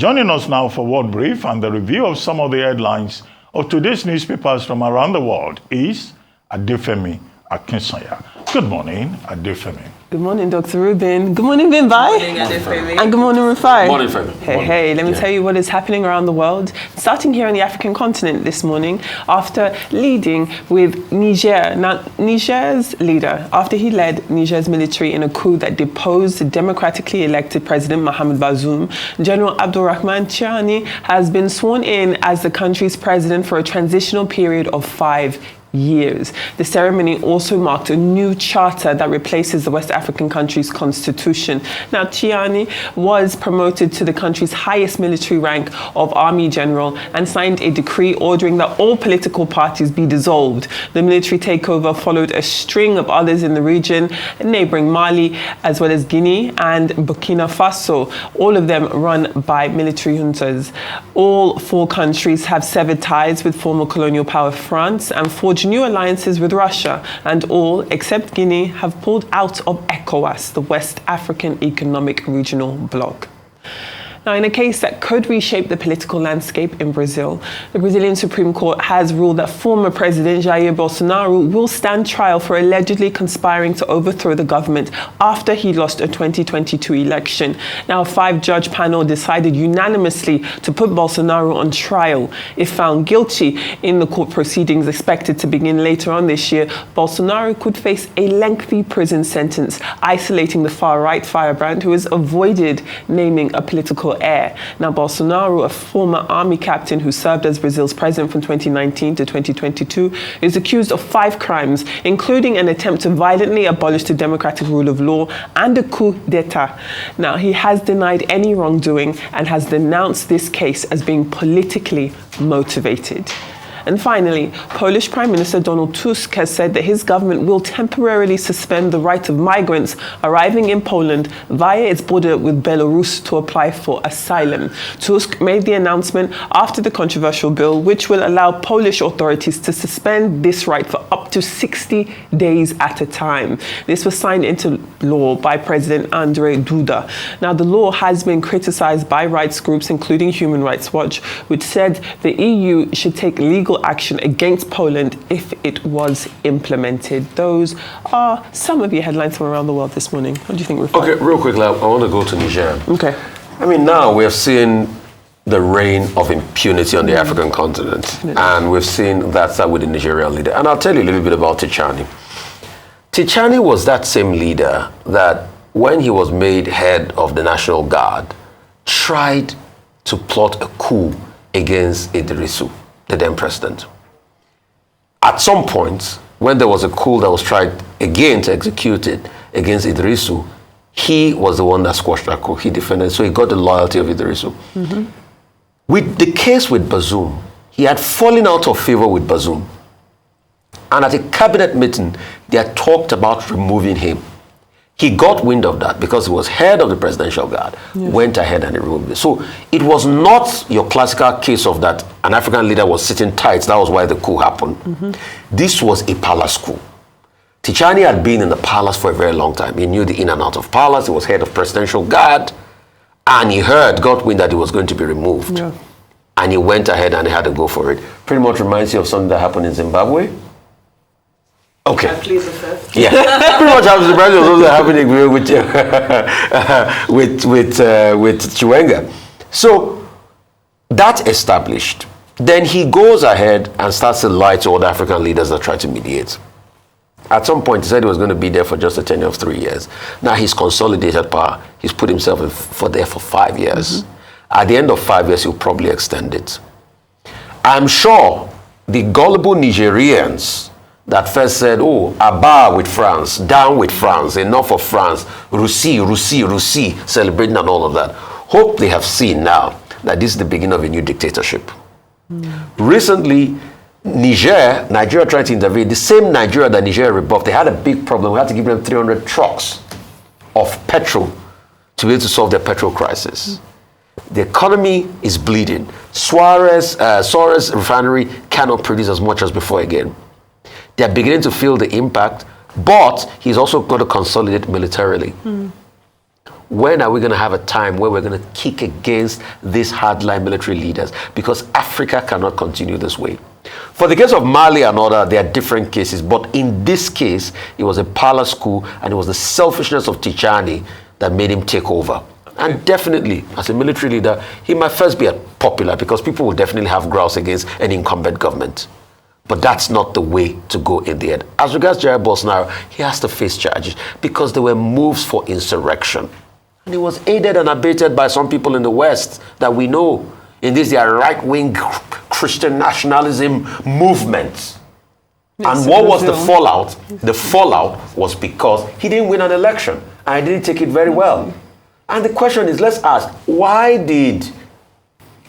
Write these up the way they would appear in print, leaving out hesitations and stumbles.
Joining us now for World Brief and the review of some of the headlines of today's newspapers from around the world is Adefemi Akinsanya. Good morning, Adefemi. Good morning, Dr. Rubin. Good morning, Bimbai. Good morning, Adefemi. And good morning, Rufai. Morning, Femi. Hey, let me tell you what is happening around the world. Starting here on the African continent this morning, after leading with Niger. Now, Niger's leader, after he led Niger's military in a coup that deposed the democratically elected President Mohamed Bazoum, General Abdurrahman Tiani has been sworn in as the country's president for a transitional period of 5 years. The ceremony also marked a new charter that replaces the West African country's constitution. Now, Tiani was promoted to the country's highest military rank of Army General and signed a decree ordering that all political parties be dissolved. The military takeover followed a string of others in the region, neighboring Mali, as well as Guinea and Burkina Faso, all of them run by military juntas. All 4 countries have severed ties with former colonial power France and forged new alliances with Russia, and all, except Guinea, have pulled out of ECOWAS, the West African Economic Regional Bloc. Now, in a case that could reshape the political landscape in Brazil, the Brazilian Supreme Court has ruled that former President Jair Bolsonaro will stand trial for allegedly conspiring to overthrow the government after he lost a 2022 election. Now, a 5-judge panel decided unanimously to put Bolsonaro on trial. If found guilty in the court proceedings expected to begin later on this year, Bolsonaro could face a lengthy prison sentence, isolating the far-right firebrand who has avoided naming a political heir. Now, Bolsonaro, a former army captain who served as Brazil's president from 2019 to 2022, is accused of 5 crimes, including an attempt to violently abolish the democratic rule of law and a coup d'etat. Now, he has denied any wrongdoing and has denounced this case as being politically motivated. And finally, Polish Prime Minister Donald Tusk has said that his government will temporarily suspend the right of migrants arriving in Poland via its border with Belarus to apply for asylum. Tusk made the announcement after the controversial bill, which will allow Polish authorities to suspend this right for up to 60 days at a time. This was signed into law by President Andrzej Duda. Now, the law has been criticized by rights groups, including Human Rights Watch, which said the EU should take legal action against Poland if it was implemented. Those are some of your headlines from around the world this morning. What do you think, Rufai? Okay, real quickly, I want to go to Niger. Okay. I mean, now we have seen the reign of impunity on the African continent, and we've seen that start with the Nigerian leader. And I'll tell you a little bit about Tichani. Tichani was that same leader that, when he was made head of the National Guard, tried to plot a coup against Idrisu, the then president. At some point, when there was a coup that was tried again to execute it against Idrisu, he was the one that squashed that coup. He defended, so he got the loyalty of Idrisu. With the case with Bazoum, he had fallen out of favor with Bazoum. And at a cabinet meeting, they had talked about removing him. He got wind of that because he was head of the presidential guard, went ahead and removed it. So it was not your classical case of that an African leader was sitting tight. That was why the coup happened. This was a palace coup. Tichani had been in the palace for a very long time. He knew the in and out of palace. He was head of presidential guard. And he got wind that he was going to be removed. And he went ahead and he had to go for it. Pretty much reminds you of something that happened in Zimbabwe. Okay. I plead the fifth. Yeah, pretty much I'm surprised it was also happening with Chiwenga. So that established, then he goes ahead and starts to lie to other African leaders that try to mediate. At some point, he said he was going to be there for just a tenure of 3 years. Now he's consolidated power. He's put himself there for 5 years. At the end of 5 years, he'll probably extend it. I'm sure the gullible Nigerians that first said, oh, Abba with France, down with France, enough of France, Russie, celebrating and all of that. Hope they have seen now that this is the beginning of a new dictatorship. Recently, Nigeria tried to intervene. The same Nigeria that Nigeria rebuffed, they had a big problem. We had to give them 300 trucks of petrol to be able to solve their petrol crisis. The economy is bleeding. Suarez refinery cannot produce as much as before again. They're beginning to feel the impact, but he's also going to consolidate militarily. when are we going to have a time where we're going to kick against these hardline military leaders? Because Africa cannot continue this way. For the case of Mali and other, there are different cases. But in this case, it was a palace coup, and it was the selfishness of Tijani that made him take over. And definitely, as a military leader, he might first be popular because people will definitely have grouse against an incumbent government. But that's not the way to go in the end. As regards Jair Bolsonaro, he has to face charges because there were moves for insurrection. And it was aided and abetted by some people in the West that we know in this their right-wing Christian nationalism movement. And what was the fallout? The fallout was because he didn't win an election and he didn't take it very well. And the question is, let's ask, why did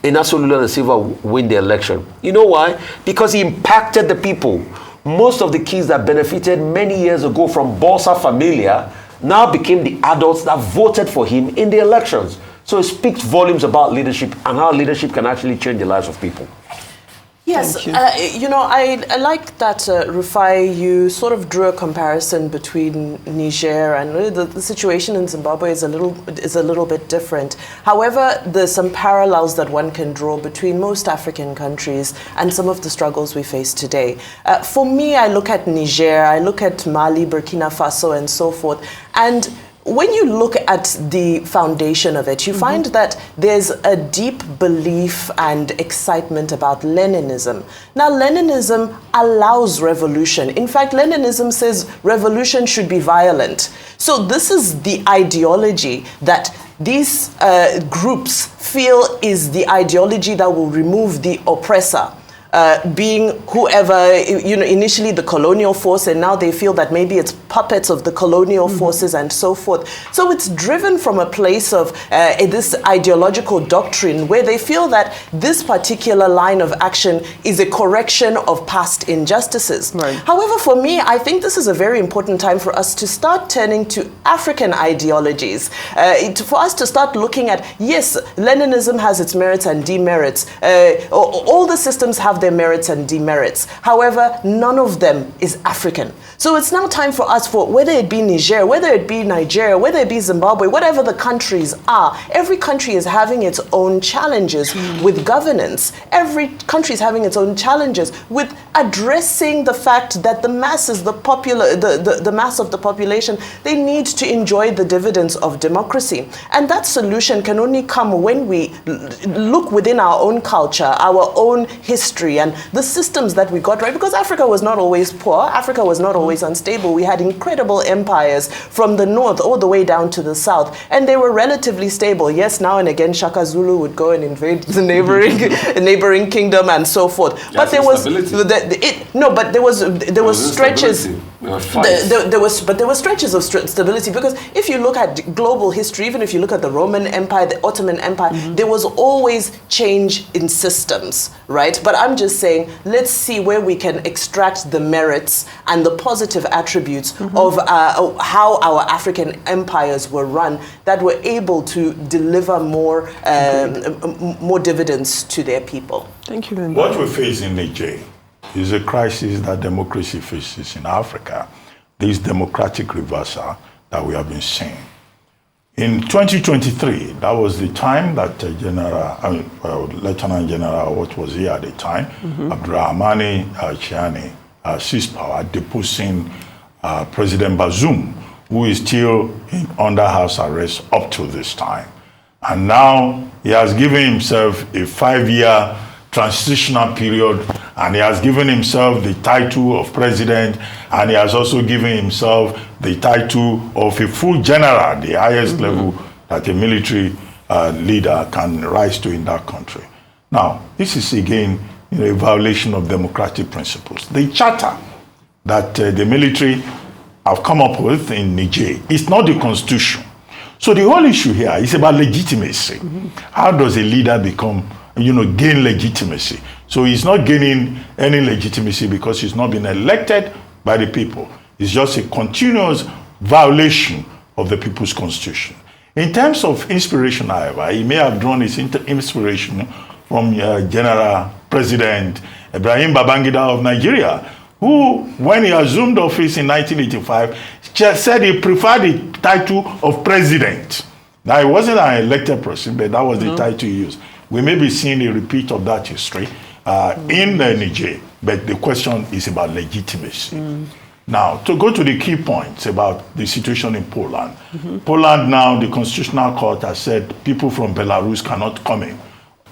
Inácio Lula da Silva win the election? You know why? Because he impacted the people. Most of the kids that benefited many years ago from Bolsa Familia now became the adults that voted for him in the elections. So it speaks volumes about leadership and how leadership can actually change the lives of people. Yes, I like that, Rufai, you sort of drew a comparison between Niger and the situation in Zimbabwe is a little bit different. However, there's some parallels that one can draw between most African countries and some of the struggles we face today. For me, I look at Niger, I look at Mali, Burkina Faso, and so forth, and when you look at the foundation of it, you find that there's a deep belief and excitement about Leninism. Now, Leninism allows revolution. In fact, Leninism says revolution should be violent. So this is the ideology that these groups feel is the ideology that will remove the oppressor. Being whoever, initially the colonial force, and now they feel that maybe it's puppets of the colonial forces and so forth. So it's driven from a place of this ideological doctrine where they feel that this particular line of action is a correction of past injustices. Right. However, for me, I think this is a very important time for us to start turning to African ideologies, for us to start looking at, yes, Leninism has its merits and demerits. All the systems have their merits and demerits. However, none of them is African. So it's now time for us, for whether it be Niger, whether it be Nigeria, whether it be Zimbabwe, whatever the countries are, every country is having its own challenges with governance. Every country is having its own challenges with addressing the fact that the masses, the mass of the population, they need to enjoy the dividends of democracy. And that solution can only come when we look within our own culture, our own history, and the systems that we got right, because Africa was not always poor, Africa was not always unstable. We had incredible empires from the north all the way down to the south, and they were relatively stable. Yes, now and again Shaka Zulu would go and invade the neighboring kingdom and so forth. Yes, but there was stretches. There were stretches of stability, because if you look at global history, even if you look at the Roman Empire, the Ottoman Empire, there was always change in systems, right? But I'm just saying, let's see where we can extract the merits and the positive attributes of how our African empires were run that were able to deliver more dividends to their people. Thank you very much. What we face in Niger is a crisis that democracy faces in Africa, this democratic reversal that we have been seeing. In 2023, that was the time that Lieutenant General, what was he at the time, Abdurrahmane Chiani, seized power, deposing President Bazoum, who is still under house arrest up to this time. And now he has given himself a 5-year transitional period, and he has given himself the title of president, and he has also given himself the title of a full general, the highest level that a military leader can rise to in that country. Now, this is again a violation of democratic principles. The charter that the military have come up with in Niger is not the constitution. So the whole issue here is about legitimacy. How does a leader become, gain legitimacy? So he's not gaining any legitimacy because he's not been elected by the people. It's just a continuous violation of the people's constitution. In terms of inspiration, however, he may have drawn his inspiration from General President Ibrahim Babangida of Nigeria, who, when he assumed office in 1985, said he preferred the title of president. Now, it wasn't an elected president, but that was the title he used. We may be seeing a repeat of that history in Niger, but the question is about legitimacy. Now, to go to the key points about the situation in Poland. Poland now, the Constitutional Court has said people from Belarus cannot come in,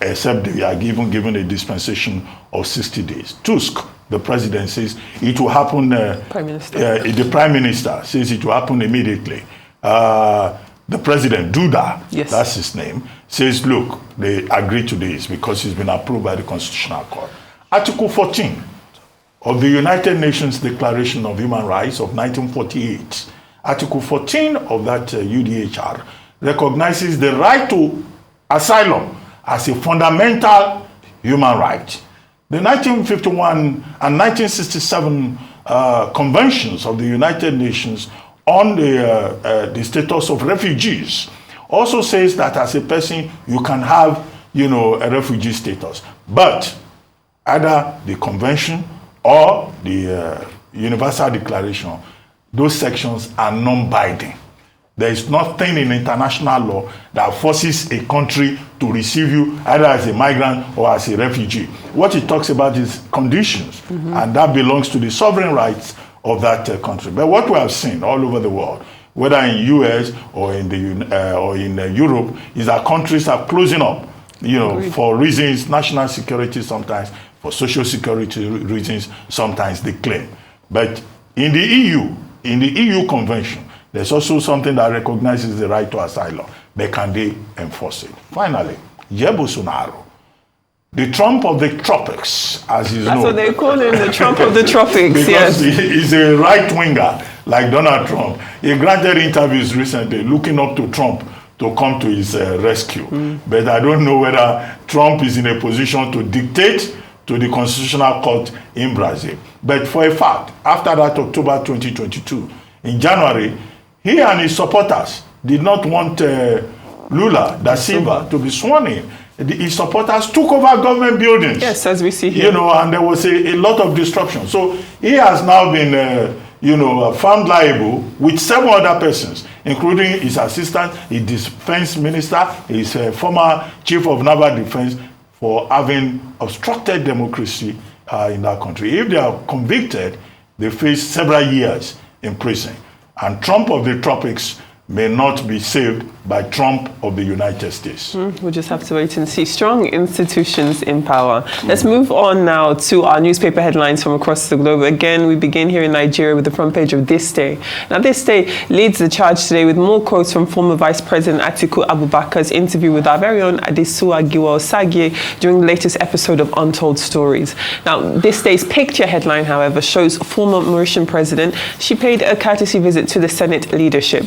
except they are given a dispensation of 60 days. Tusk, the president, says it will happen, the prime minister says it will happen immediately. The president, Duda, yes, that's his name, says, look, they agree to this because it's been approved by the Constitutional Court. Article 14 of the United Nations Declaration of Human Rights of 1948, Article 14 of that UDHR recognizes the right to asylum as a fundamental human right. The 1951 and 1967 conventions of the United Nations on the status of refugees also says that as a person you can have, a refugee status. But either the convention or the Universal Declaration, those sections are non-binding. There is nothing in international law that forces a country to receive you either as a migrant or as a refugee. What it talks about is conditions, and that belongs to the sovereign rights of that country. But what we have seen all over the world, whether in US or in Europe, is that countries are closing up, for reasons, national security sometimes, for social security reasons, sometimes they claim. But in the EU Convention, there's also something that recognizes the right to asylum. But can they enforce it? Finally, Bolsonaro, the Trump of the tropics, as he's known. That's what they call him, the Trump of the tropics, because yes. He's a right-winger, like Donald Trump. He granted interviews recently looking up to Trump to come to his rescue. But I don't know whether Trump is in a position to dictate to the Constitutional Court in Brazil. But for a fact, after that October 2022, in January, he and his supporters did not want Lula da Silva to be sworn in. His supporters took over government buildings. Yes, as we see here. And there was a lot of disruption. So he has now been, found liable with 7 other persons, including his assistant, his defense minister, his former chief of naval defense, for having obstructed democracy in that country. If they are convicted, they face several years in prison. And Trump of the tropics may not be saved by Trump of the United States. We'll just have to wait and see. Strong institutions in power. Let's move on now to our newspaper headlines from across the globe. Again, we begin here in Nigeria with the front page of This Day. Now, This Day leads the charge today with more quotes from former Vice President Atiku Abubakar's interview with our very own Adesua Giwa-Osagie during the latest episode of Untold Stories. Now, This Day's picture headline, however, shows former Mauritian president. She paid a courtesy visit to the Senate leadership.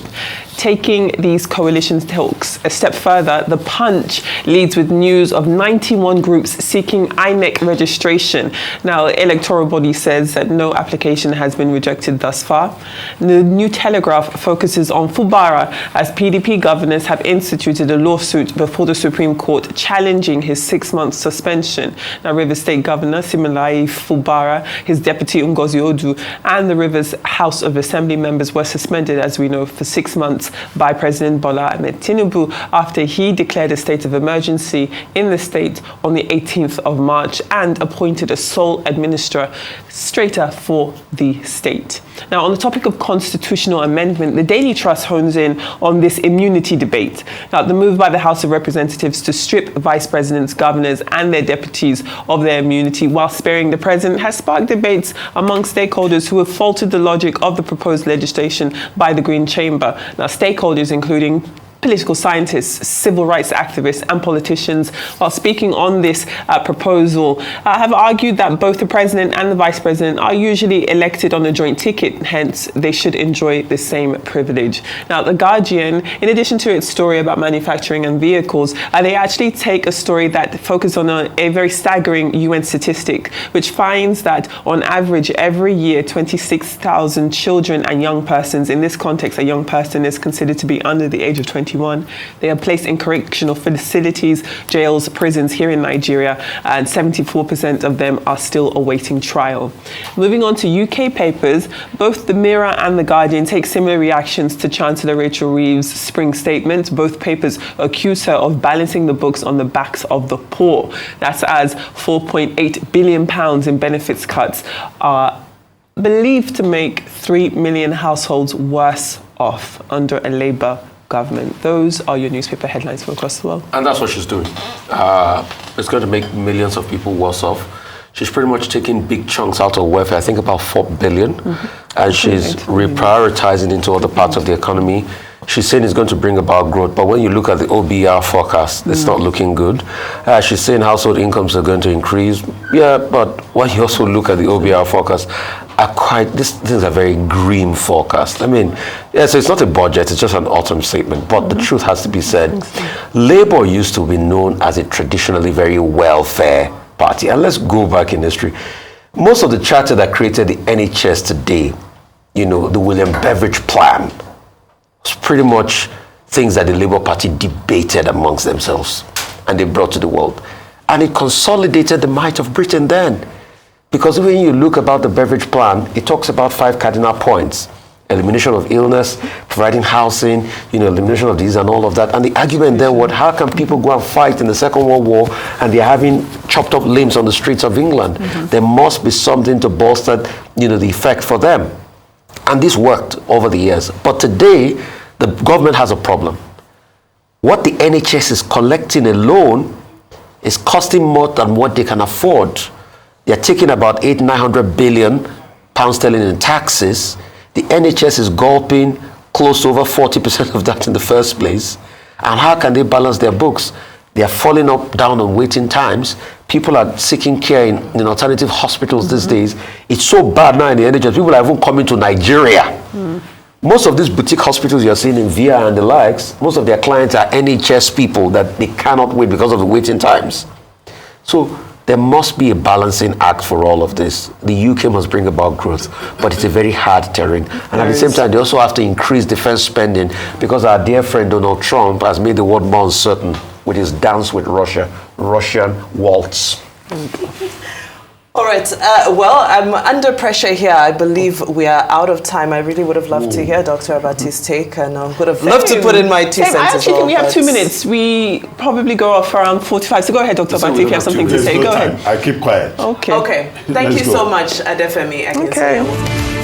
Taking these coalition talks a step further, The Punch leads with news of 91 groups seeking INEC registration. Now, the electoral body says that no application has been rejected thus far. The New Telegraph focuses on Fubara as PDP governors have instituted a lawsuit before the Supreme Court challenging his 6-month suspension. Now, Rivers State Governor Siminalayi Fubara, his deputy Ngozi Odu, and the Rivers House of Assembly members were suspended, as we know, for 6 months by President Bola Ahmed Tinubu after he declared a state of emergency in the state on the 18th of March and appointed a sole administrator for the state. Now, on the topic of constitutional amendment, the Daily Trust hones in on this immunity debate. Now, the move by the House of Representatives to strip vice presidents, governors, and their deputies of their immunity while sparing the president has sparked debates among stakeholders who have faulted the logic of the proposed legislation by the Green Chamber. Now, stakeholders including political scientists, civil rights activists, and politicians, while speaking on this proposal, have argued that both the president and the vice president are usually elected on a joint ticket, hence they should enjoy the same privilege. Now, The Guardian, in addition to its story about manufacturing and vehicles, they actually take a story that focuses on a very staggering UN statistic, which finds that on average every year 26,000 children and young persons, in this context a young person is considered to be under the age of 20 2021. They are placed in correctional facilities, jails, prisons here in Nigeria, and 74% of them are still awaiting trial. Moving on to UK papers, both the Mirror and the Guardian take similar reactions to Chancellor Rachel Reeves' spring statement. Both papers accuse her of balancing the books on the backs of the poor. That's as £4.8 billion in benefits cuts are believed to make 3 million households worse off under a Labour government. Those are your newspaper headlines from across the world. And that's what she's doing. It's going to make millions of people worse off. She's pretty much taking big chunks out of welfare, I think about 4 billion, and she's reprioritizing into other parts of the economy. She's saying it's going to bring about growth, but when you look at the OBR forecast, it's not looking good. She's saying household incomes are going to increase. Yeah, but when you also look at the OBR forecast, this is a very grim forecast. I mean, yeah, so it's not a budget, it's just an autumn statement, but the truth has to be said. Labour used to be known as a traditionally very welfare party, and let's go back in history. Most of the charter that created the NHS today, the William Beveridge plan, was pretty much things that the Labour Party debated amongst themselves and they brought to the world. And it consolidated the might of Britain then. Because when you look about the Beveridge plan, it talks about 5 cardinal points. Elimination of illness, providing housing, elimination of disease and all of that. And the argument then was, how can people go and fight in the Second World War and they're having chopped up limbs on the streets of England? There must be something to bolster, the effect for them. And this worked over the years. But today, the government has a problem. What the NHS is collecting alone is costing more than what they can afford. They're taking about 800-900 billion pounds sterling in taxes. The NHS is gulping close to over 40% of that in the first place. And how can they balance their books? They are falling down on waiting times. People are seeking care in alternative hospitals these days. It's so bad now in the NHS. People are even coming to Nigeria. Most of these boutique hospitals you're seeing in VIA and the likes, most of their clients are NHS people that they cannot wait because of the waiting times. So there must be a balancing act for all of this. The UK must bring about growth, but it's a very hard terrain. And at the same time, they also have to increase defense spending because our dear friend Donald Trump has made the world more uncertain with his dance with Russia, Russian waltz. All right. Well, I'm under pressure here. I believe we are out of time. I really would have loved to hear Dr. Abati's take, and I would have loved to put in my 2 cents as well. We have 2 minutes. We probably go off around 45. So go ahead, Dr. Abati, if you have something to say. Go ahead. I keep quiet. Okay. Thank you so much, Adefemi. Okay.